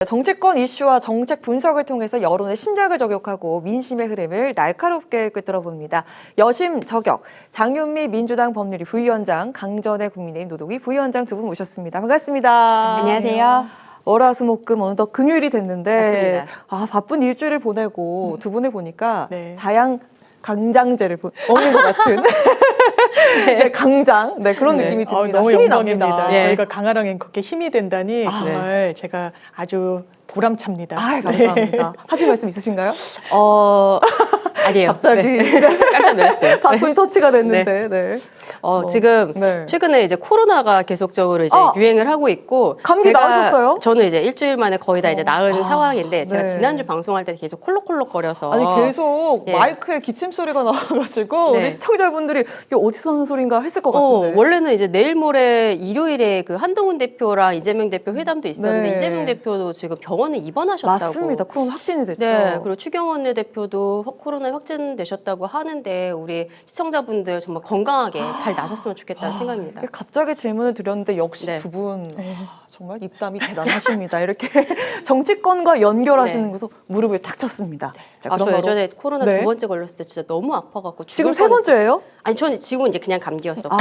정치권 이슈와 정책 분석을 통해서 여론의 심장을 저격하고 민심의 흐름을 날카롭게 꿰뚫어봅니다. 여심 저격, 장윤미 민주당 법률위 부위원장, 강전의 국민의힘 노동위 부위원장 두 분 모셨습니다. 반갑습니다. 안녕하세요. 월화수목금 어느덧 금요일이 됐는데 맞습니다. 바쁜 일주일을 보내고 두 분을 보니까 네. 자양 강장제를 먹는 것 같은 네, 강장 그런 네. 느낌이 듭니다. 너무 힘이 영광입니다. 납니다. 네. 저희가 강아랑 앵커께 힘이 된다니 정말 제가 아주 보람찹니다. 감사합니다. 하실 말씀 있으신가요? 아니에요. 갑자기 네. 깜짝 놀랐어요. 바톤이 터치가 됐는데. 네. 지금 최근에 이제 코로나가 계속적으로 이제 유행을 하고 있고 감기 나으셨어요? 저는 이제 일주일 만에 거의 다 이제 나은 상황인데 제가 네. 지난주 방송할 때 계속 콜록콜록거려서 아니 계속 마이크에 기침 소리가 나와가지고 우리 시청자분들이 이게 어디서 나는 소리인가 했을 것 같은데. 원래는 이제 내일 모레 일요일에 그 한동훈 대표랑 이재명 대표 회담도 있었는데 이재명 대표도 지금 병원에 입원하셨다고. 맞습니다. 코로나 확진이 됐죠. 네, 그리고 추경원 대표도 코로나에 확진되셨다고 하는데 우리 시청자분들 정말 건강하게 잘 나셨으면 좋겠다는 생각입니다. 갑자기 질문을 드렸는데 역시 두 분 정말 입담이 대단하십니다. 이렇게 정치권과 연결하시는 것으로 무릎을 탁 쳤습니다. 자, 저 예전에 코로나 두 번째 걸렸을 때 진짜 너무 아파갖고 지금 세 번째예요? 아니 저는 지금 이제 그냥 감기였었고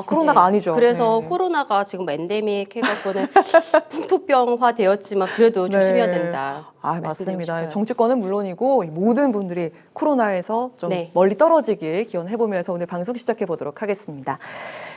코로나가 아니죠. 그래서 코로나가 지금 엔데믹 해갖고는 풍토병화 되었지만 그래도 조심해야 된다. 맞습니다. 정치권은 물론이고 모든 분들이 코로나에서 좀 멀리 떨어지길 기원해보면서 오늘 방송 시작해 보도록 하겠습니다.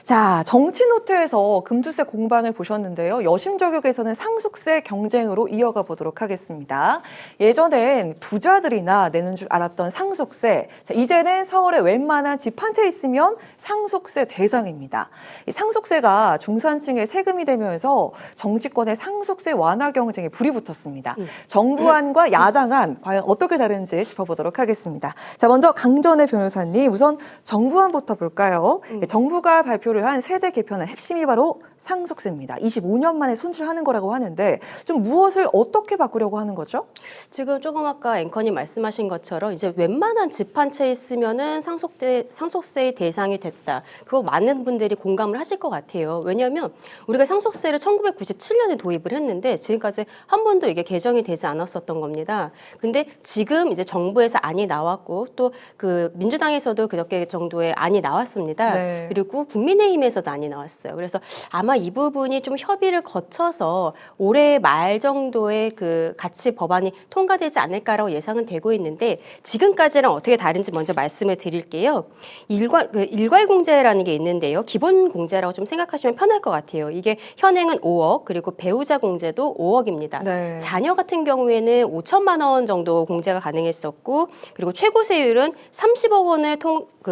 자, 정치노트에서 금주세 공방을 보셨는데요. 여심저격에서는 상속세 경쟁으로 이어가 보도록 하겠습니다. 예전엔 부자들이나 내는 줄 알았던 상속세, 이제는 서울에 웬만한 집 한 채 있으면 상속세 대상입니다. 이 상속세가 중산층의 세금이 되면서 정치권의 상속세 완화 경쟁에 불이 붙었습니다. 정부안과 야당안 과연 어떻게 다른지 짚어보도록 하겠습니다. 자, 먼저 강전의 변호사님, 우선 정부안부터 볼까요? 정부가 발표를 한 세제 개편의 핵심이 바로 상속세입니다. 25년 만에 손질하는 거라고 하는데 좀 무엇을 어떻게 바꾸려고 하는 거죠? 지금 조금 아까 앵커님 말씀하신 것처럼 이제 웬만한 집 한 채 있으면은 상속세의 대상이 됐다. 그거 많은 분들이 공감을 하실 것 같아요. 왜냐하면 우리가 상속세를 1997년에 도입을 했는데 지금까지 한 번도 이게 개정이 되지 않았었던 겁니다. 그런데 지금 이제 정부에서 안이 나왔고 또 그 민주당에서도 그저께 정도의 안이 나왔습니다. 그리고 국민의힘에서도 안이 나왔어요. 그래서 아마 이 부분이 좀 협의를 거쳐서 올해 말 정도에 그 같이 법안이 통과되지 않을까라고 예상은 되고 있는데 지금까지랑 어떻게 다른지 먼저 말씀을 드릴게요. 일괄공제라는 게 있는데요. 기본공제라고 좀 생각하시면 편할 것 같아요. 이게 현행은 5억 그리고 배우자 공제도 5억입니다. 자녀 같은 경우에는 5천만 원 정도 공제가 가능했었고 그리고 최고 세율은 30억 원을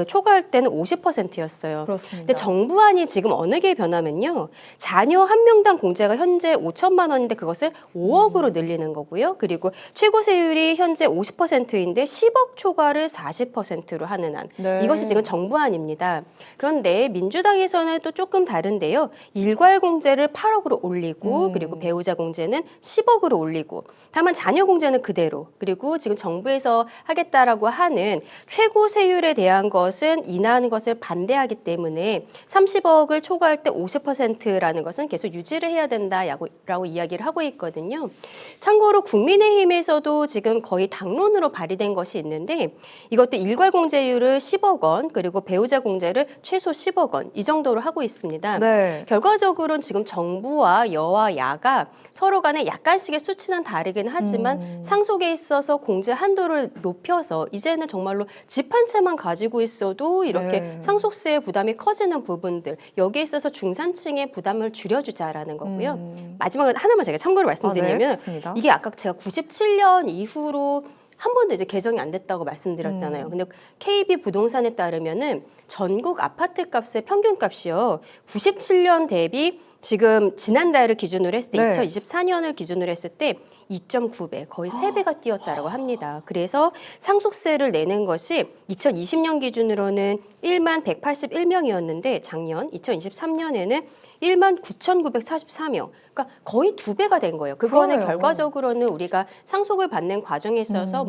초과할 때는 50%였어요. 그렇습니다. 근데 정부안이 지금 어느 게 변하면요. 자녀 한 명당 공제가 현재 5천만 원인데 그것을 5억으로 늘리는 거고요. 그리고 최고 세율이 현재 50%인데 10억 초과를 40%로 하는 안. 이것이 지금 정부안입니다. 그런데 민주당에서는 또 조금 다른데요. 일괄 공제를 8억으로 올리고 그리고 배우자 공제는 10억으로 올리고 다만 자녀 공제는 그대로 그리고 지금 정부에서 하겠다라고 하는 최고 세율에 대한 것은 인하하는 것을 반대하기 때문에 30억을 초과할 때 50%라는 것은 계속 유지를 해야 된다라고 이야기를 하고 있거든요. 참고로 국민의힘에서도 지금 거의 당론으로 발의된 것이 있는데 이것도 일괄 공제율을 10억 원 그리고 배우자 공제를 최소 10억 원 이 정도로 하고 있습니다. 결과적으로는 지금 정부와 여와 야가 서로 간에 약간씩의 수치는 다르긴 하지만 상속에 있어서 공제 한도를 높여서 이제는 정말로 집 한 채만 가지고 있어도 이렇게 상속세의 부담이 커지는 부분들 여기에 있어서 중산층의 부담을 줄여주자라는 거고요. 마지막으로 하나만 제가 참고로 말씀드리면 이게 아까 제가 97년 이후로 한 번도 이제 개정이 안 됐다고 말씀드렸잖아요. 근데 KB 부동산에 따르면은 전국 아파트 값의 평균 값이요. 97년 대비 지금 지난달을 기준으로 했을 때 2024년을 기준으로 했을 때 2.9배, 거의 3배가 뛰었다라고 합니다. 그래서 상속세를 내는 것이 2020년 기준으로는 1만 181명이었는데 작년 2023년에는 1만 9,944명. 그러니까 거의 2배가 된 거예요. 그거는 결과적으로는 우리가 상속을 받는 과정에 있어서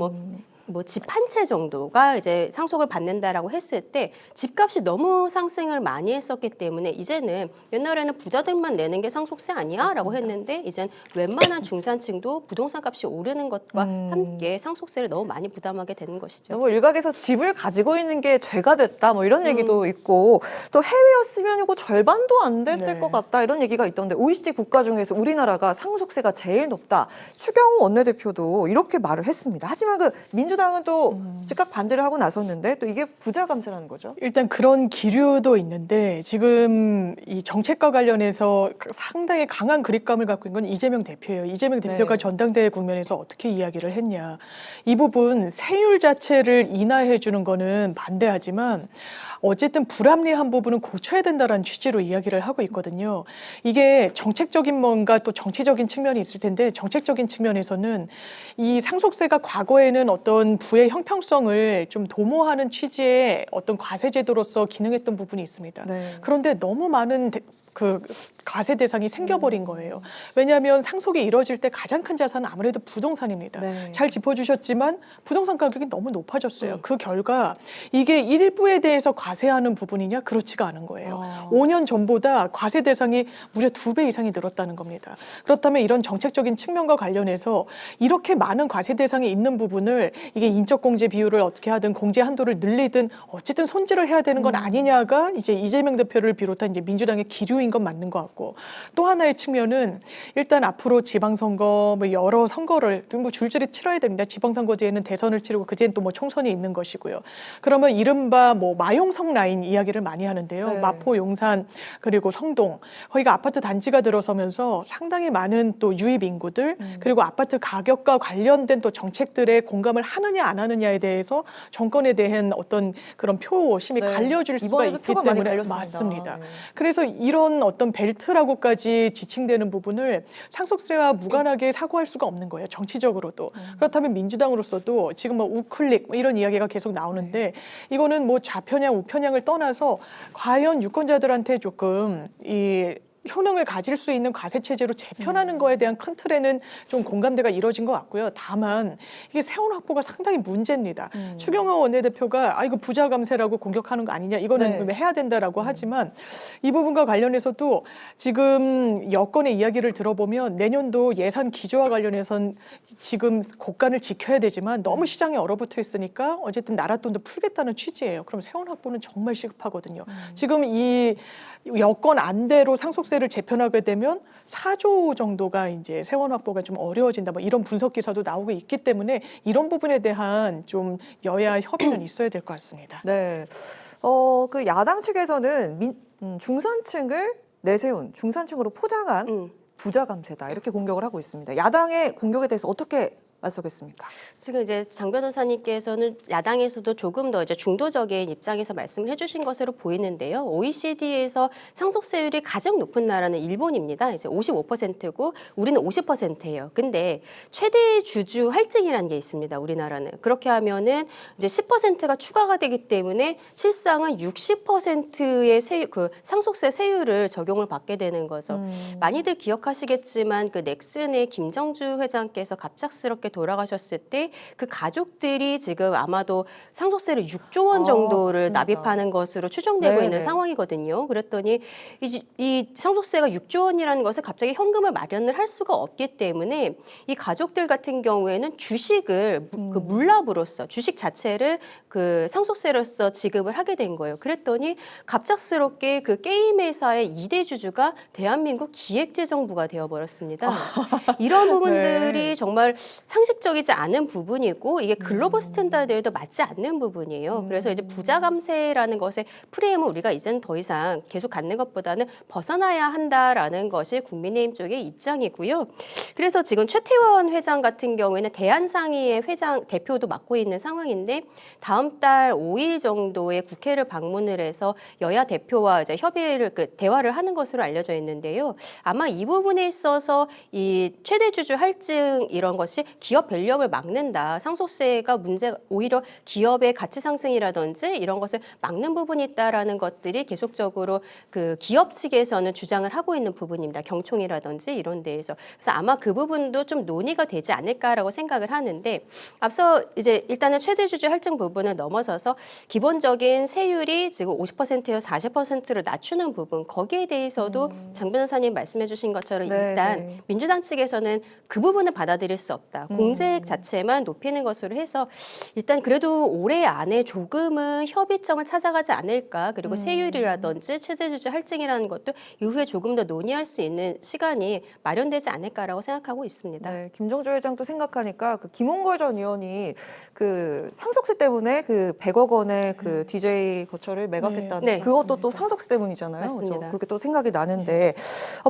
뭐 집 한 채 정도가 이제 상속을 받는다라고 했을 때 집값이 너무 상승을 많이 했었기 때문에 이제는 옛날에는 부자들만 내는 게 상속세 아니야라고 했는데 이젠 웬만한 중산층도 부동산 값이 오르는 것과 함께 상속세를 너무 많이 부담하게 되는 것이죠. 너무 일각에서 집을 가지고 있는 게 죄가 됐다 뭐 이런 얘기도 있고 또 해외였으면 이거 절반도 안 됐을 네. 것 같다 이런 얘기가 있던데 OECD 국가 중에서 우리나라가 상속세가 제일 높다. 추경호 원내대표도 이렇게 말을 했습니다. 하지만 그 민주당은 또 즉각 반대를 하고 나섰는데 또 이게 부자 감세라는 거죠. 일단 그런 기류도 있는데 지금 이 정책과 관련해서 상당히 강한 그립감을 갖고 있는 건 이재명 대표예요. 이재명 대표가 네. 전당대회 국면에서 어떻게 이야기를 했냐. 이 부분 세율 자체를 인하해 주는 거는 반대하지만 어쨌든 불합리한 부분은 고쳐야 된다라는 취지로 이야기를 하고 있거든요. 이게 정책적인 뭔가 또 정치적인 측면이 있을 텐데 정책적인 측면에서는 이 상속세가 과거에는 어떤 부의 형평성을 좀 도모하는 취지의 어떤 과세제도로서 기능했던 부분이 있습니다. 네. 그런데 너무 많은 그 과세 대상이 생겨버린 거예요. 왜냐하면 상속이 이루어질 때 가장 큰 자산은 아무래도 부동산입니다. 네. 잘 짚어주셨지만 부동산 가격이 너무 높아졌어요. 그 결과 이게 일부에 대해서 과세하는 부분이냐? 그렇지가 않은 거예요. 5년 전보다 과세 대상이 무려 2배 이상이 늘었다는 겁니다. 그렇다면 이런 정책적인 측면과 관련해서 이렇게 많은 과세 대상이 있는 부분을 이게 인적 공제 비율을 어떻게 하든 공제 한도를 늘리든 어쨌든 손질을 해야 되는 건 아니냐가 이제 이재명 대표를 비롯한 이제 민주당의 기류인 건 맞는 것 같고 또 하나의 측면은 일단 앞으로 지방선거 뭐 여러 선거를 뭐 줄줄이 치러야 됩니다. 지방선거 뒤에는 대선을 치르고 그 뒤엔 또 뭐 총선이 있는 것이고요. 그러면 이른바 뭐 마용성 라인 이야기를 많이 하는데요. 네. 마포, 용산 그리고 성동 거기가 아파트 단지가 들어서면서 상당히 많은 또 유입 인구들 그리고 아파트 가격과 관련된 또 정책들에 공감을 하느냐 안 하느냐에 대해서 정권에 대한 어떤 그런 표심이 네. 갈려질 수가 이번에도 있기 표가 많이 때문에 갈렸습니다. 맞습니다. 네. 그래서 이런 어떤 벨트라고까지 지칭되는 부분을 상속세와 무관하게 사고할 수가 없는 거예요. 정치적으로도. 그렇다면 민주당으로서도 지금 뭐 우클릭 뭐 이런 이야기가 계속 나오는데 이거는 뭐 좌편향 우편향을 떠나서 과연 유권자들한테 조금 이 효능을 가질 수 있는 과세 체제로 재편하는 거에 대한 큰 틀에는 좀 공감대가 이루어진 것 같고요. 다만 이게 세원 확보가 상당히 문제입니다. 추경호 원내대표가 이거 부자 감세라고 공격하는 거 아니냐 이거는 네. 해야 된다라고 하지만 이 부분과 관련해서도 지금 여권의 이야기를 들어보면 내년도 예산 기조와 관련해선 지금 고간을 지켜야 되지만 너무 시장에 얼어붙어 있으니까 어쨌든 나라 돈도 풀겠다는 취지예요. 그럼 세원 확보는 정말 시급하거든요. 지금 이 여권 안대로 상속세를 재편하게 되면 4조 정도가 이제 세원 확보가 좀 어려워진다. 뭐 이런 분석 기사도 나오고 있기 때문에 이런 부분에 대한 좀 여야 협의는 있어야 될 것 같습니다. 네. 그 야당 측에서는 중산층을 내세운 중산층으로 포장한 부자 감세다 이렇게 공격을 하고 있습니다. 야당의 공격에 대해서 어떻게 맞서겠습니까? 지금 이제 장 변호사님께서는 야당에서도 조금 더 이제 중도적인 입장에서 말씀을 해주신 것으로 보이는데요. OECD에서 상속세율이 가장 높은 나라는 일본입니다. 이제 55%고 우리는 50%예요. 근데 최대 주주 할증이라는 게 있습니다. 우리나라는 그렇게 하면은 이제 10%가 추가가 되기 때문에 실상은 60%의 상속세 세율을 적용을 받게 되는 거죠. 많이들 기억하시겠지만 그 넥슨의 김정주 회장께서 갑작스럽게 돌아가셨을 때 그 가족들이 지금 아마도 상속세를 6조 원 정도를 맞습니다. 납입하는 것으로 추정되고 네네. 있는 상황이거든요. 그랬더니 이 상속세가 6조 원이라는 것을 갑자기 현금을 마련을 할 수가 없기 때문에 이 가족들 같은 경우에는 주식을 그 물납으로서 주식 자체를 그 상속세로서 지급을 하게 된 거예요. 그랬더니 갑작스럽게 그 게임 회사의 2대 주주가 대한민국 기획재정부가 되어버렸습니다. 이런 부분들이 네. 정말 상식적이지 않은 부분이고 이게 글로벌 스탠다드에도 맞지 않는 부분이에요. 그래서 이제 부자 감세라는 것의 프레임을 우리가 이제는 더 이상 계속 갖는 것보다는 벗어나야 한다라는 것이 국민의힘 쪽의 입장이고요. 그래서 지금 최태원 회장 같은 경우에는 대한상의의 회장 대표도 맡고 있는 상황인데 다음 달 5일 정도에 국회를 방문을 해서 여야 대표와 이제 대화를 하는 것으로 알려져 있는데요. 아마 이 부분에 있어서 이 최대 주주 할증 이런 것이 기업 밸류업을 막는다. 상속세가 문제 오히려 기업의 가치 상승이라든지 이런 것을 막는 부분이 있다라는 것들이 계속적으로 그 기업 측에서는 주장을 하고 있는 부분입니다. 경총이라든지 이런 데에서. 그래서 아마 그 부분도 좀 논의가 되지 않을까라고 생각을 하는데 앞서 이제 일단은 최대 주주 할증 부분을 넘어서서 기본적인 세율이 지금 50%에서 40%로 낮추는 부분 거기에 대해서도 장 변호사님 말씀해 주신 것처럼 일단 민주당 측에서는 그 부분을 받아들일 수 없다. 공제액 자체만 높이는 것으로 해서 일단 그래도 올해 안에 조금은 협의점을 찾아가지 않을까. 그리고 세율이라든지 최대주주 할증이라는 것도 이후에 조금 더 논의할 수 있는 시간이 마련되지 않을까라고 생각하고 있습니다. 네, 김정주 회장도 생각하니까 그 김홍걸 전 의원이 그 상속세 때문에 그 100억 원의 그 DJ 거처를 매각했다는 네. 그것도 또 상속세 때문이잖아요. 맞습니다. 그렇죠? 그렇게 또 생각이 나는데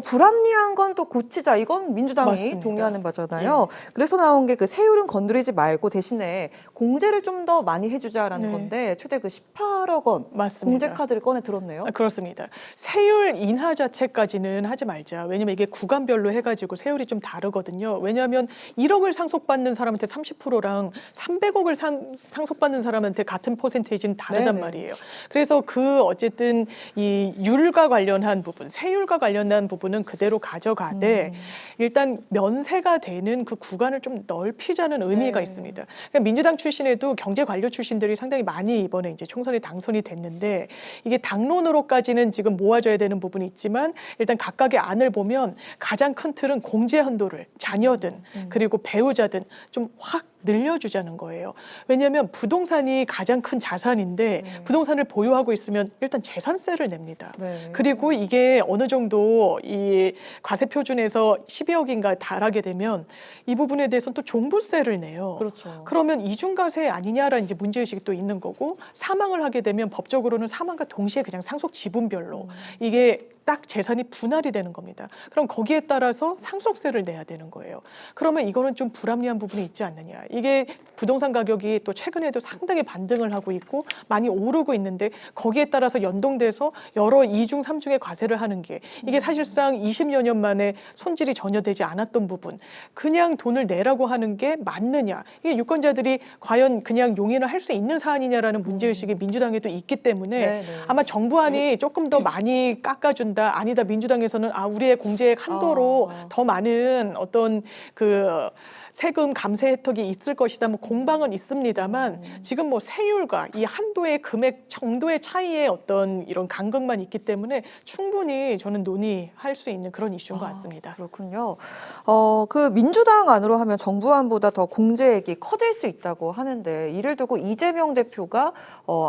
불합리한 건 또 고치자 이건 민주당이 맞습니다. 동의하는 바잖아요. 그래서 나온 게 그 세율은 건드리지 말고 대신에 공제를 좀 더 많이 해주자라는 건데 최대 그 18억 원 맞습니다. 공제 카드를 꺼내 들었네요. 그렇습니다. 세율 인하 자체까지는 하지 말자. 왜냐면 이게 구간별로 해가지고 세율이 좀 다르거든요. 왜냐하면 1억을 상속받는 사람한테 30%랑 300억을 상속받는 사람한테 같은 퍼센테이지는 다르단 말이에요. 그래서 그 어쨌든 이 율과 관련한 부분, 세율과 관련한 부분은 그대로 가져가되 일단 면세가 되는 그 구간을 좀 넓히자는 의미가 있습니다. 그러니까 민주당 출신에도 경제관료 출신들이 상당히 많이 이번에 이제 총선에 당선이 됐는데 이게 당론으로까지는 지금 모아져야 되는 부분이 있지만 일단 각각의 안을 보면 가장 큰 틀은 공제 한도를 자녀든 그리고 배우자든 좀 확 늘려주자는 거예요. 왜냐하면 부동산이 가장 큰 자산인데 부동산을 보유하고 있으면 일단 재산세를 냅니다. 그리고 이게 어느 정도 이 과세 표준에서 12억인가 달하게 되면 이 부분에 대해서는 또 종부세를 내요. 그렇죠. 그러면 이중과세 아니냐라는 이제 문제의식이 또 있는 거고 사망을 하게 되면 법적으로는 사망과 동시에 그냥 상속 지분별로 이게 딱 재산이 분할이 되는 겁니다. 그럼 거기에 따라서 상속세를 내야 되는 거예요. 그러면 이거는 좀 불합리한 부분이 있지 않느냐. 이게 부동산 가격이 또 최근에도 상당히 반등을 하고 있고 많이 오르고 있는데 거기에 따라서 연동돼서 여러 이중, 삼중의 과세를 하는 게 이게 사실상 20여 년 만에 손질이 전혀 되지 않았던 부분. 그냥 돈을 내라고 하는 게 맞느냐. 이게 유권자들이 과연 그냥 용인을 할 수 있는 사안이냐라는 문제의식이 민주당에도 있기 때문에 아마 정부안이 조금 더 많이 깎아준다. 아니다. 민주당에서는 우리의 공제액 한도로 더 많은 어떤 그 세금 감세 혜택이 있을 것이다. 뭐 공방은 있습니다만 지금 뭐 세율과 이 한도의 금액 정도의 차이의 어떤 이런 간극만 있기 때문에 충분히 저는 논의할 수 있는 그런 이슈인 것 같습니다. 그렇군요. 그 민주당 안으로 하면 정부안보다 더 공제액이 커질 수 있다고 하는데 이를 두고 이재명 대표가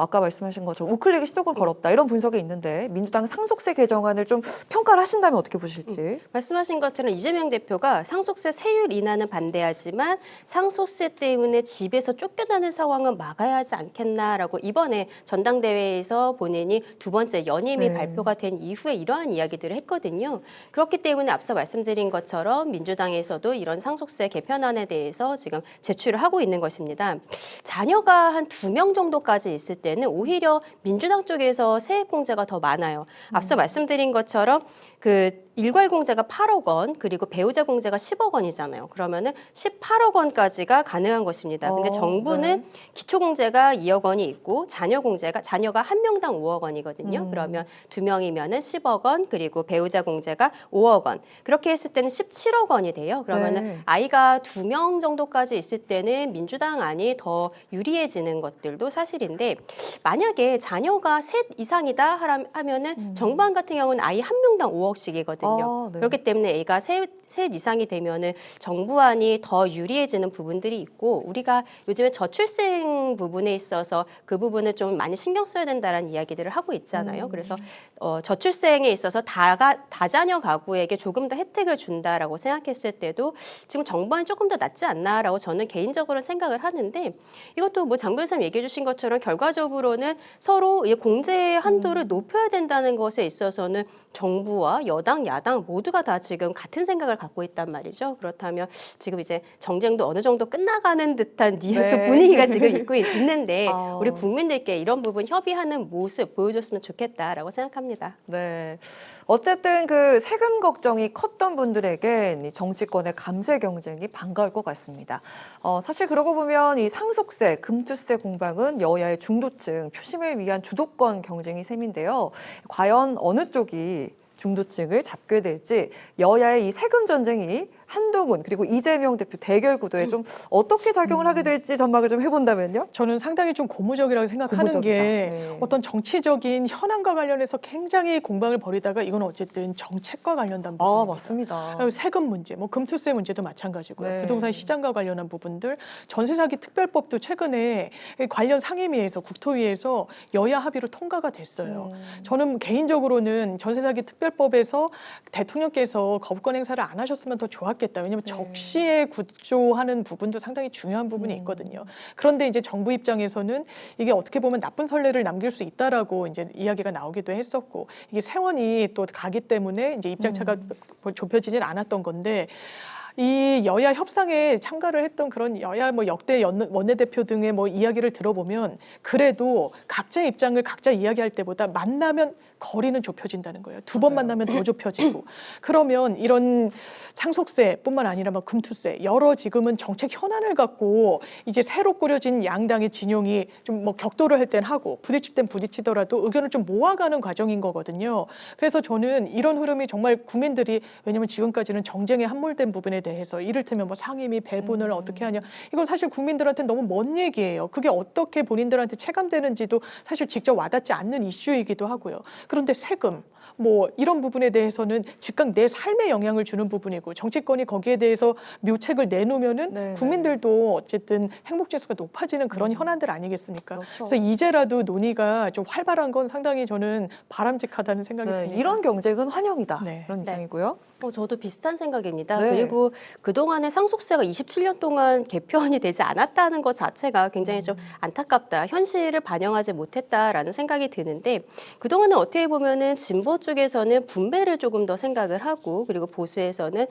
아까 말씀하신 것처럼 우클릭 시도를 걸었다 이런 분석이 있는데 민주당 상속세 개정안을 좀 평가를 하신다면 어떻게 보실지? 말씀하신 것처럼 이재명 대표가 상속세 세율 인하는 반대하지만 상속세 때문에 집에서 쫓겨나는 상황은 막아야 하지 않겠나라고 이번에 전당대회에서 본인이 두 번째 연임이 발표가 된 이후에 이러한 이야기들을 했거든요. 그렇기 때문에 앞서 말씀드린 것처럼 민주당에서도 이런 상속세 개편안에 대해서 지금 제출을 하고 있는 것입니다. 자녀가 한 2명 정도까지 있을 때는 오히려 민주당 쪽에서 세액공제가 더 많아요. 앞서 말씀드린 것처럼 그 일괄 공제가 8억 원 그리고 배우자 공제가 10억 원이잖아요. 그러면은 18억 원까지가 가능한 것입니다. 근데 정부는 기초 공제가 2억 원이 있고 자녀가 한 명당 5억 원이거든요. 그러면 2명이면은 10억 원 그리고 배우자 공제가 5억 원. 그렇게 했을 때는 17억 원이 돼요. 그러면은 아이가 2명 정도까지 있을 때는 민주당 안이 더 유리해지는 것들도 사실인데 만약에 자녀가 셋 이상이다 하면은 정부안 같은 경우는 아이 한 명당 5억씩이거든요. 그렇기 때문에 애가 셋 이상이 되면은 정부안이 더 유리해지는 부분들이 있고 우리가 요즘에 저출생 부분에 있어서 그 부분을 좀 많이 신경 써야 된다라는 이야기들을 하고 있잖아요. 그래서 저출생에 있어서 다자녀 가구에게 조금 더 혜택을 준다라고 생각했을 때도 지금 정부안이 조금 더 낫지 않나라고 저는 개인적으로 생각을 하는데 이것도 뭐 장 변호사님 얘기해 주신 것처럼 결과적으로는 서로 공제 한도를 높여야 된다는 것에 있어서는 정부와 여당 야당 모두가 다 지금 같은 생각을 갖고 있단 말이죠. 그렇다면 지금 이제 정쟁도 어느 정도 끝나가는 듯한 네. 분위기가 지금 있는데 아. 우리 국민들께 이런 부분 협의하는 모습 보여줬으면 좋겠다라고 생각합니다. 네. 어쨌든 그 세금 걱정이 컸던 분들에겐 이 정치권의 감세 경쟁이 반가울 것 같습니다. 사실 그러고 보면 이 상속세, 금투세 공방은 여야의 중도층 표심을 위한 주도권 경쟁이 셈인데요. 과연 어느 쪽이 중도층을 잡게 될지 여야의 이 세금 전쟁이 한동훈 그리고 이재명 대표 대결 구도에 좀 어떻게 작용을 하게 될지 전망을 좀 해본다면요? 저는 상당히 좀 고무적이라고 생각하는 고무적이다. 게 네. 어떤 정치적인 현안과 관련해서 굉장히 공방을 벌이다가 이건 어쨌든 정책과 관련된 부분입니다. 맞습니다. 그리고 세금 문제, 뭐 금투세 문제도 마찬가지고요. 네. 부동산 시장과 관련한 부분들, 전세 사기 특별법도 최근에 관련 상임위에서 국토위에서 여야 합의로 통과가 됐어요. 저는 개인적으로는 전세 사기 특별법에서 대통령께서 거부권 행사를 안 하셨으면 더 좋았겠다. 왜냐하면 네. 적시에 구조하는 부분도 상당히 중요한 부분이 있거든요. 그런데 이제 정부 입장에서는 이게 어떻게 보면 나쁜 선례를 남길 수 있다라고 이제 이야기가 나오기도 했었고 이게 세원이 또 가기 때문에 이제 입장차가 좁혀지진 않았던 건데. 이 여야 협상에 참가를 했던 그런 여야 뭐 역대 원내대표 등의 뭐 이야기를 들어보면 그래도 각자의 입장을 각자 이야기할 때보다 만나면 거리는 좁혀진다는 거예요. 두 번 만나면 더 좁혀지고. 그러면 이런 상속세뿐만 아니라 뭐 금투세 여러 지금은 정책 현안을 갖고 이제 새로 꾸려진 양당의 진영이 좀 뭐 격돌을 할 땐 하고 부딪힐 땐 부딪히더라도 의견을 좀 모아가는 과정인 거거든요. 그래서 저는 이런 흐름이 정말 국민들이 왜냐하면 지금까지는 정쟁에 함몰된 부분에 대해서 이를테면 뭐 상임위 배분을 어떻게 하냐 이건 사실 국민들한테 너무 먼 얘기예요. 그게 어떻게 본인들한테 체감되는지도 사실 직접 와닿지 않는 이슈이기도 하고요. 그런데 세금 뭐 이런 부분에 대해서는 즉각 내 삶에 영향을 주는 부분이고 정치권이 거기에 대해서 묘책을 내놓으면은 네. 국민들도 어쨌든 행복지수가 높아지는 그런 현안들 아니겠습니까? 그렇죠. 그래서 이제라도 논의가 좀 활발한 건 상당히 저는 바람직하다는 생각이 네, 듭니다. 이런 경쟁은 환영이다. 네. 그런 입장이고요. 저도 비슷한 생각입니다. 네. 그리고 그동안에 상속세가 27년 동안 개편이 되지 않았다는 것 자체가 굉장히 좀 안타깝다. 현실을 반영하지 못했다라는 생각이 드는데 그동안은 어떻게 보면은 진보 쪽에서는 분배를 조금 더 생각을 하고 그리고 보수에서는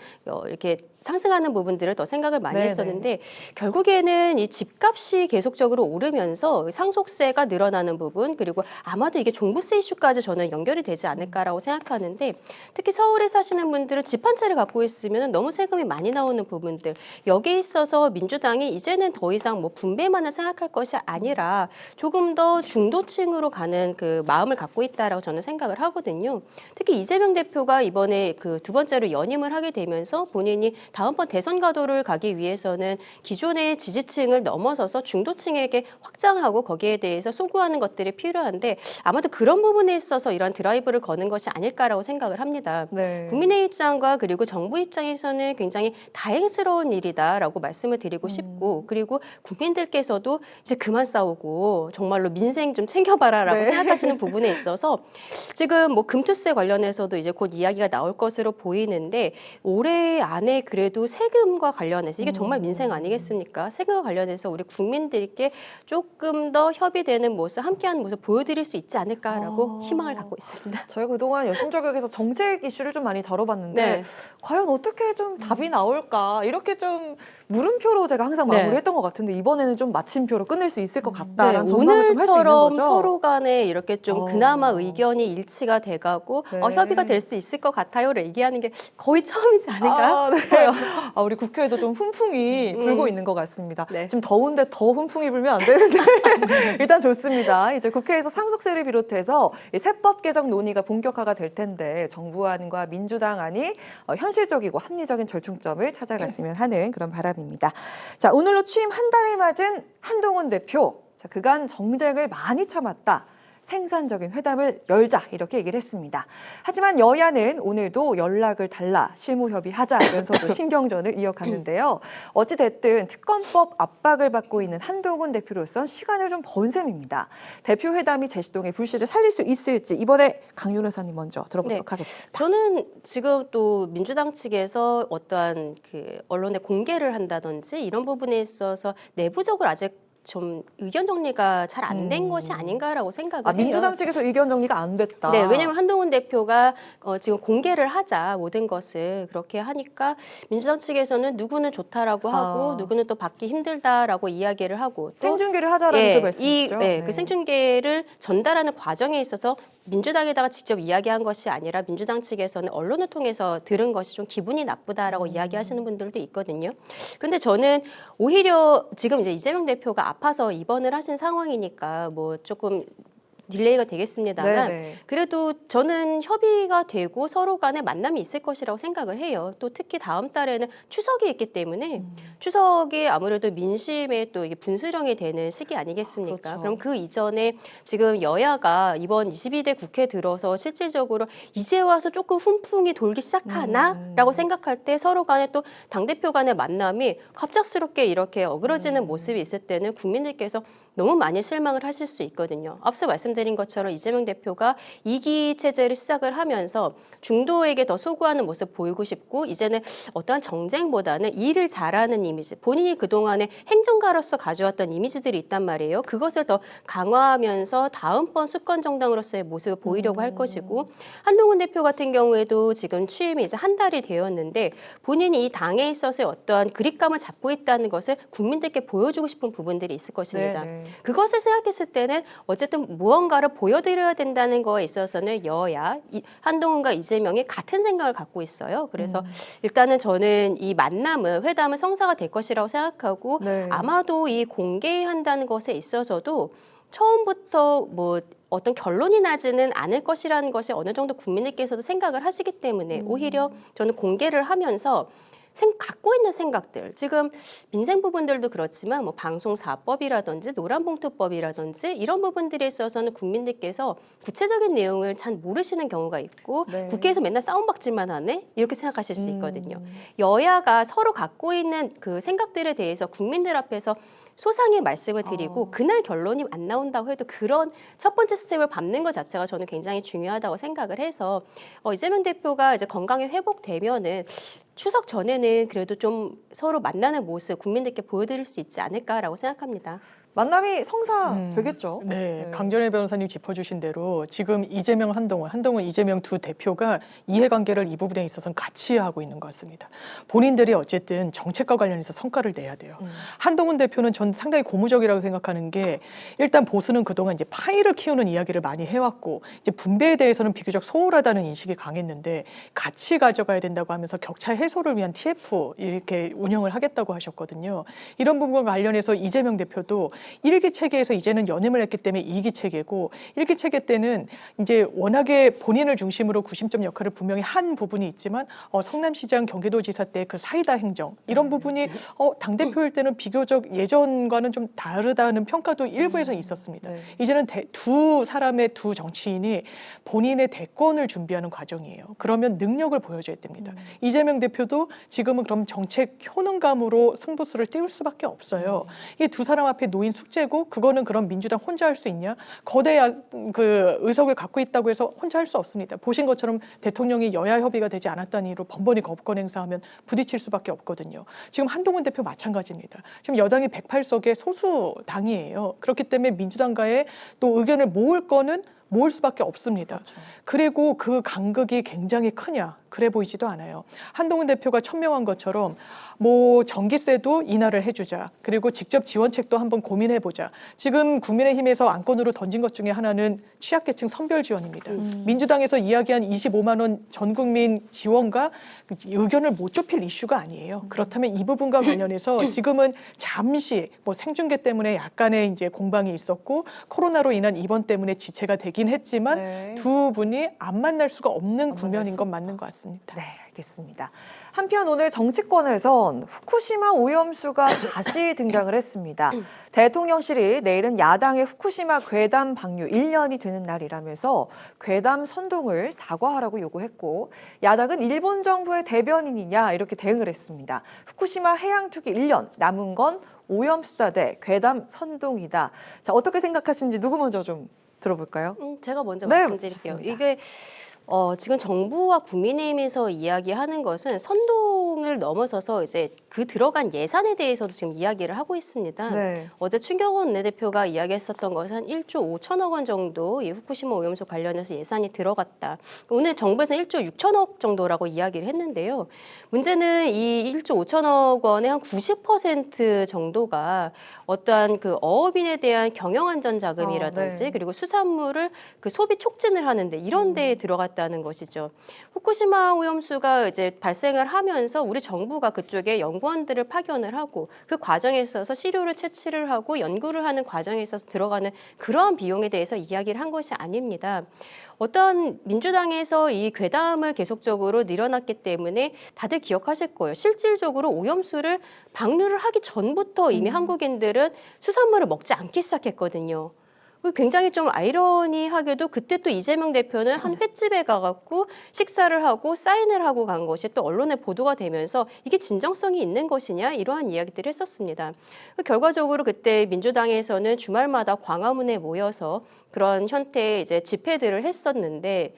이렇게 상승하는 부분들을 더 생각을 많이 네네. 했었는데 결국에는 이 집값이 계속적으로 오르면서 상속세가 늘어나는 부분 그리고 아마도 이게 종부세 이슈까지 저는 연결이 되지 않을까라고 생각하는데 특히 서울에 사시는 분들은 집 한 채를 갖고 있으면 너무 세금이 많이 나오는 부분들 여기에 있어서 민주당이 이제는 더 이상 뭐 분배만을 생각할 것이 아니라 조금 더 중도층으로 가는 그 마음을 갖고 있다라고 저는 생각을 하거든요. 특히 이재명 대표가 이번에 그 두 번째로 연임을 하게 되면서 본인이 다음번 대선 가도를 가기 위해서는 기존의 지지층을 넘어서서 중도층에게 확장하고 거기에 대해서 소구하는 것들이 필요한데 아마도 그런 부분에 있어서 이런 드라이브를 거는 것이 아닐까라고 생각을 합니다. 네. 국민의 입장과 그리고 정부 입장에서는 굉장히 다행스러운 일이다라고 말씀을 드리고 싶고 그리고 국민들께서도 이제 그만 싸우고 정말로 민생 좀 챙겨봐라라고 네. 생각하시는 부분에 있어서 지금 뭐 금투세 관련해서도 이제 곧 이야기가 나올 것으로 보이는데 올해 안에 그래도 세금과 관련해서 이게 정말 민생 아니겠습니까? 세금과 관련해서 우리 국민들께 조금 더 협의되는 모습, 함께하는 모습 보여드릴 수 있지 않을까라고 희망을 갖고 있습니다. 저희가 그동안 여심저격에서 정책 이슈를 좀 많이 다뤄봤는데 네. 과연 어떻게 좀 답이 나올까 이렇게 좀 물음표로 제가 항상 네. 마무리했던 것 같은데 이번에는 좀 마침표로 끝낼 수 있을 것 네, 같다라는 전망을 좀 할 수 있는 오늘처럼 거죠. 서로 간에 이렇게 좀 어. 그나마 의견이 일치가 돼가고 네. 협의가 될 수 있을 것 같아요를 얘기하는 게 거의 처음이지 않을까? 네. 우리 국회에도 좀 훈풍이 불고 있는 것 같습니다. 네. 지금 더운데 더 훈풍이 불면 안 되는데 일단 좋습니다. 이제 국회에서 상속세를 비롯해서 이 세법 개정 논의가 본격화가 될 텐데 정부안과 민주당 안이 현실적이고 합리적인 절충점을 찾아갔으면 하는 그런 바람입니다. 자, 오늘로 취임 한 달을 맞은 한동훈 대표. 자, 그간 정쟁을 많이 참았다. 생산적인 회담을 열자 이렇게 얘기를 했습니다. 하지만 여야는 오늘도 연락을 달라 실무협의하자면서도 신경전을 이어갔는데요. 어찌됐든 특검법 압박을 받고 있는 한동훈 대표로선 시간을 좀 번 셈입니다. 대표 회담이 제시동의 불씨를 살릴 수 있을지 이번에 강윤 회사님 먼저 들어보도록 하겠습니다. 저는 지금 또 민주당 측에서 어떠한 그 언론에 공개를 한다든지 이런 부분에 있어서 내부적으로 아직 좀 의견 정리가 잘 안 된 것이 아닌가라고 생각을 해요. 민주당 측에서 의견 정리가 안 됐다. 네, 왜냐하면 한동훈 대표가 지금 공개를 하자 모든 것을 그렇게 하니까 민주당 측에서는 누구는 좋다라고 하고 누구는 또 받기 힘들다라고 이야기를 하고 또 생중계를 하자라는 그 말씀이죠. 그 생중계를 전달하는 과정에 있어서 민주당에다가 직접 이야기한 것이 아니라 민주당 측에서는 언론을 통해서 들은 것이 좀 기분이 나쁘다라고 이야기하시는 분들도 있거든요. 그런데 저는 오히려 지금 이제 이재명 대표가 아파서 입원을 하신 상황이니까 뭐 조금 딜레이가 되겠습니다만 네네. 그래도 저는 협의가 되고 서로 간에 만남이 있을 것이라고 생각을 해요. 또 특히 다음 달에는 추석이 있기 때문에 추석이 아무래도 민심에 또 이게 분수령이 되는 시기 아니겠습니까? 그렇죠. 그럼 그 이전에 지금 여야가 이번 22대 국회 들어서 실질적으로 이제 와서 조금 훈풍이 돌기 시작하나라고 생각할 때 서로 간에 또 당대표 간의 만남이 갑작스럽게 이렇게 어그러지는 모습이 있을 때는 국민들께서 너무 많이 실망을 하실 수 있거든요. 앞서 말씀드린 것처럼 이재명 대표가 2기 체제를 시작을 하면서 중도에게 더 소구하는 모습 보이고 싶고 이제는 어떠한 정쟁보다는 일을 잘하는 이미지, 본인이 그동안에 행정가로서 가져왔던 이미지들이 있단 말이에요. 그것을 더 강화하면서 다음번 수권 정당으로서의 모습을 보이려고 할 것이고 한동훈 대표 같은 경우에도 지금 취임이 이제 한 달이 되었는데 본인이 이 당에 있어서의 어떠한 그립감을 잡고 있다는 것을 국민들께 보여주고 싶은 부분들이 있을 것입니다. 네네. 그것을 생각했을 때는 어쨌든 무언가를 보여드려야 된다는 거에 있어서는 여야, 한동훈과 이재명이 같은 생각을 갖고 있어요. 그래서 일단은 저는 이 만남은 회담은 성사가 될 것이라고 생각하고 네. 아마도 이 공개한다는 것에 있어서도 처음부터 뭐 어떤 결론이 나지는 않을 것이라는 것이 어느 정도 국민들께서도 생각을 하시기 때문에 오히려 저는 공개를 하면서 갖고 있는 생각들, 지금 민생 부분들도 그렇지만 뭐 방송사법이라든지 노란봉투법이라든지 이런 부분들에 있어서는 국민들께서 구체적인 내용을 잘 모르시는 경우가 있고 네. 국회에서 맨날 싸움박질만 하네? 이렇게 생각하실 수 있거든요. 여야가 서로 갖고 있는 그 생각들에 대해서 국민들 앞에서 소상히 말씀을 드리고 그날 결론이 안 나온다고 해도 그런 첫 번째 스텝을 밟는 것 자체가 저는 굉장히 중요하다고 생각을 해서 이재명 대표가 이제 건강이 회복되면은 추석 전에는 그래도 좀 서로 만나는 모습 국민들께 보여드릴 수 있지 않을까라고 생각합니다. 만남이 성사되겠죠. 네, 강전혜 변호사님 짚어주신 대로 지금 이재명, 한동훈, 이재명 두 대표가 이해관계를 이 부분에 있어서는 같이 하고 있는 것 같습니다. 본인들이 어쨌든 정책과 관련해서 성과를 내야 돼요. 한동훈 대표는 전 상당히 고무적이라고 생각하는 게 일단 보수는 그동안 이제 파이를 키우는 이야기를 많이 해왔고 이제 분배에 대해서는 비교적 소홀하다는 인식이 강했는데 같이 가져가야 된다고 하면서 격차 해소를 위한 TF 이렇게 운영을 하겠다고 하셨거든요. 이런 부분과 관련해서 이재명 대표도 1기 체계에서 이제는 연임을 했기 때문에 2기 체계고 1기 체계 때는 이제 워낙에 본인을 중심으로 구심점 역할을 분명히 한 부분이 있지만 성남시장 경기도지사 때 그 사이다 행정 이런 부분이 당대표일 때는 비교적 예전과는 좀 다르다는 평가도 일부에서 있었습니다. 네. 이제는 두 정치인이 본인의 대권을 준비하는 과정이에요. 그러면 능력을 보여줘야 됩니다. 이재명 대표도 지금은 그럼 정책 효능감으로 승부수를 띄울 수밖에 없어요. 이 두 사람 앞에 놓인 숙제고 그거는 그럼 민주당 혼자 할 수 있냐? 거대한 그 의석을 갖고 있다고 해서 혼자 할 수 없습니다. 보신 것처럼 대통령이 여야 협의가 되지 않았다는 이유로 번번이 거부권 행사하면 부딪힐 수밖에 없거든요. 지금 한동훈 대표 마찬가지입니다. 지금 여당이 108석의 소수 당이에요. 그렇기 때문에 민주당과의 또 의견을 모을 수밖에 없습니다. 그렇죠. 그리고 그 간극이 굉장히 크냐? 그래 보이지도 않아요. 한동훈 대표가 천명한 것처럼 뭐 전기세도 인하를 해주자. 그리고 직접 지원책도 한번 고민해보자. 지금 국민의힘에서 안건으로 던진 것 중에 하나는 취약계층 선별 지원입니다. 민주당에서 이야기한 25만 원 전 국민 지원과 의견을 못 좁힐 이슈가 아니에요. 그렇다면 이 부분과 관련해서 지금은 잠시 뭐 생중계 때문에 약간의 이제 공방이 있었고 코로나로 인한 입원 때문에 지체가 되긴 했지만 네. 두 분이 안 만날 수가 없는 국면인 수 건 맞는 것 같습니다. 네, 알겠습니다. 한편 오늘 정치권에선 후쿠시마 오염수가 다시 등장을 했습니다. 대통령실이 내일은 야당의 후쿠시마 괴담 방류 1년이 되는 날이라면서 괴담 선동을 사과하라고 요구했고 야당은 일본 정부의 대변인이냐 이렇게 대응을 했습니다. 후쿠시마 해양 투기 1년 남은 건 오염수다 대 괴담 선동이다. 자, 어떻게 생각하시는지 누구 먼저 좀 들어볼까요? 제가 먼저 네, 말씀드릴게요. 좋습니다. 이게 지금 정부와 국민의힘에서 이야기하는 것은 선동을 넘어서서 이제 그 들어간 예산에 대해서도 지금 이야기를 하고 있습니다. 네. 어제 충격원 원내대표가 이야기했었던 것은 한 1조 5천억 원 정도 이 후쿠시마 오염수 관련해서 예산이 들어갔다. 오늘 정부에서는 1조 6천억 정도라고 이야기를 했는데요. 문제는 이 1조 5천억 원의 한 90% 정도가 어떠한 그 어업인에 대한 경영안전 자금이라든지 네. 그리고 수산물을 그 소비 촉진을 하는데 이런 데에 들어갔다는 것이죠. 후쿠시마 오염수가 이제 발생을 하면서 우리 정부가 그쪽에 연구원들을 파견을 하고 그 과정에 있어서 시료를 채취를 하고 연구를 하는 과정에 있어서 들어가는 그러한 비용에 대해서 이야기를 한 것이 아닙니다. 어떤 민주당에서 이 괴담을 계속적으로 늘어났기 때문에 다들 기억하실 거예요. 실질적으로 오염수를 방류를 하기 전부터 이미 한국인들은 수산물을 먹지 않기 시작했거든요. 굉장히 좀 아이러니하게도 그때 또 이재명 대표는 한 횟집에 가갖고 식사를 하고 사인을 하고 간 것이 또 언론에 보도가 되면서 이게 진정성이 있는 것이냐 이러한 이야기들을 했었습니다. 결과적으로 그때 민주당에서는 주말마다 광화문에 모여서 그런 형태의 이제 집회들을 했었는데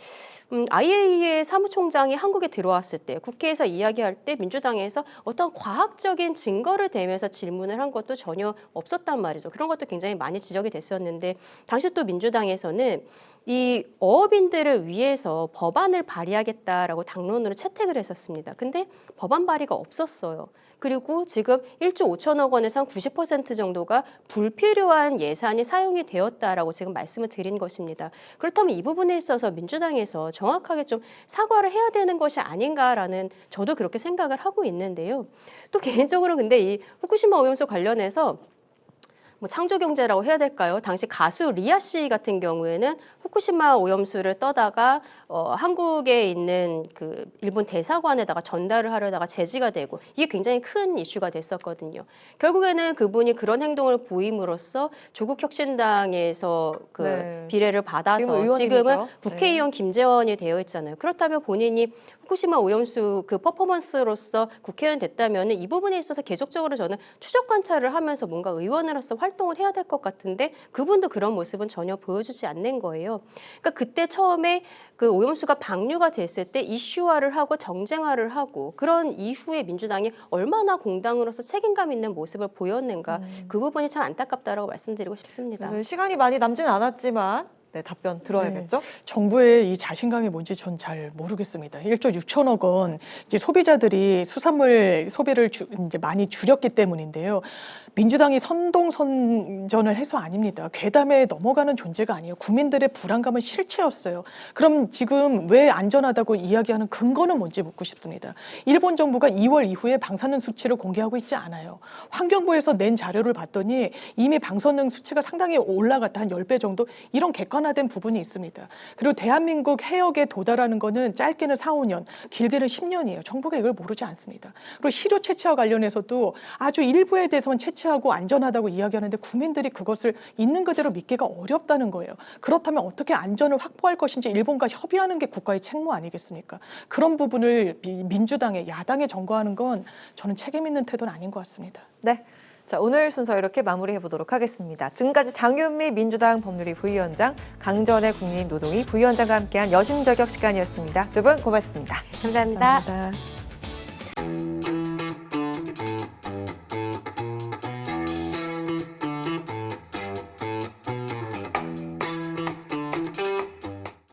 IAEA 사무총장이 한국에 들어왔을 때 국회에서 이야기할 때 민주당에서 어떤 과학적인 증거를 대면서 질문을 한 것도 전혀 없었단 말이죠. 그런 것도 굉장히 많이 지적이 됐었는데 당시 또 민주당에서는 이 어업인들을 위해서 법안을 발의하겠다라고 당론으로 채택을 했었습니다. 근데 법안 발의가 없었어요. 그리고 지금 1조 5천억 원에서 한 90% 정도가 불필요한 예산이 사용이 되었다라고 지금 말씀을 드린 것입니다. 그렇다면 이 부분에 있어서 민주당에서 정확하게 좀 사과를 해야 되는 것이 아닌가라는 저도 그렇게 생각을 하고 있는데요. 또 개인적으로 근데 이 후쿠시마 오염수 관련해서 뭐 창조 경제라고 해야 될까요? 당시 가수 리아 씨 같은 경우에는 후쿠시마 오염수를 떠다가 한국에 있는 그 일본 대사관에다가 전달을 하려다가 제지가 되고 이게 굉장히 큰 이슈가 됐었거든요. 결국에는 그분이 그런 행동을 보임으로써 조국혁신당에서 그 네. 비례를 받아서 지금은 지금은 국회의원 김재원이 되어 있잖아요. 그렇다면 본인이 후쿠시마 오염수 그 퍼포먼스로서 국회의원 됐다면 이 부분에 있어서 계속적으로 저는 추적 관찰을 하면서 뭔가 의원으로서 활동을 해야 될 것 같은데 그분도 그런 모습은 전혀 보여주지 않는 거예요. 그러니까 그때 처음에 그 오염수가 방류가 됐을 때 이슈화를 하고 정쟁화를 하고 그런 이후에 민주당이 얼마나 공당으로서 책임감 있는 모습을 보였는가 그 부분이 참 안타깝다라고 말씀드리고 싶습니다. 시간이 많이 남지는 않았지만 네, 답변 들어야겠죠? 정부의 이 자신감이 뭔지 전 잘 모르겠습니다. 1조 6천억 원 이제 소비자들이 수산물 소비를 이제 많이 줄였기 때문인데요. 민주당이 선동선전을 해서 아닙니다. 괴담에 넘어가는 존재가 아니에요. 국민들의 불안감은 실체였어요. 그럼 지금 왜 안전하다고 이야기하는 근거는 뭔지 묻고 싶습니다. 일본 정부가 2월 이후에 방사능 수치를 공개하고 있지 않아요. 환경부에서 낸 자료를 봤더니 이미 방사능 수치가 상당히 올라갔다. 한 10배 정도 이런 객관화된 부분이 있습니다. 그리고 대한민국 해역에 도달하는 거는 짧게는 4, 5년, 길게는 10년이에요. 정부가 이걸 모르지 않습니다. 그리고 시료 채취와 관련해서도 아주 일부에 대해서는 채취하고 안전하다고 이야기하는데 국민들이 그것을 있는 그대로 믿기가 어렵다는 거예요. 그렇다면 어떻게 안전을 확보할 것인지 일본과 협의하는 게 국가의 책무 아니겠습니까? 그런 부분을 민주당의 야당에 전가하는 건 저는 책임 있는 태도는 아닌 것 같습니다. 네. 자, 오늘 순서 이렇게 마무리해 보도록 하겠습니다. 지금까지 장윤미 민주당 법률위 부위원장, 강전의 국민노동위 부위원장과 함께한 여심저격 시간이었습니다. 두 분 고맙습니다. 감사합니다. 감사합니다.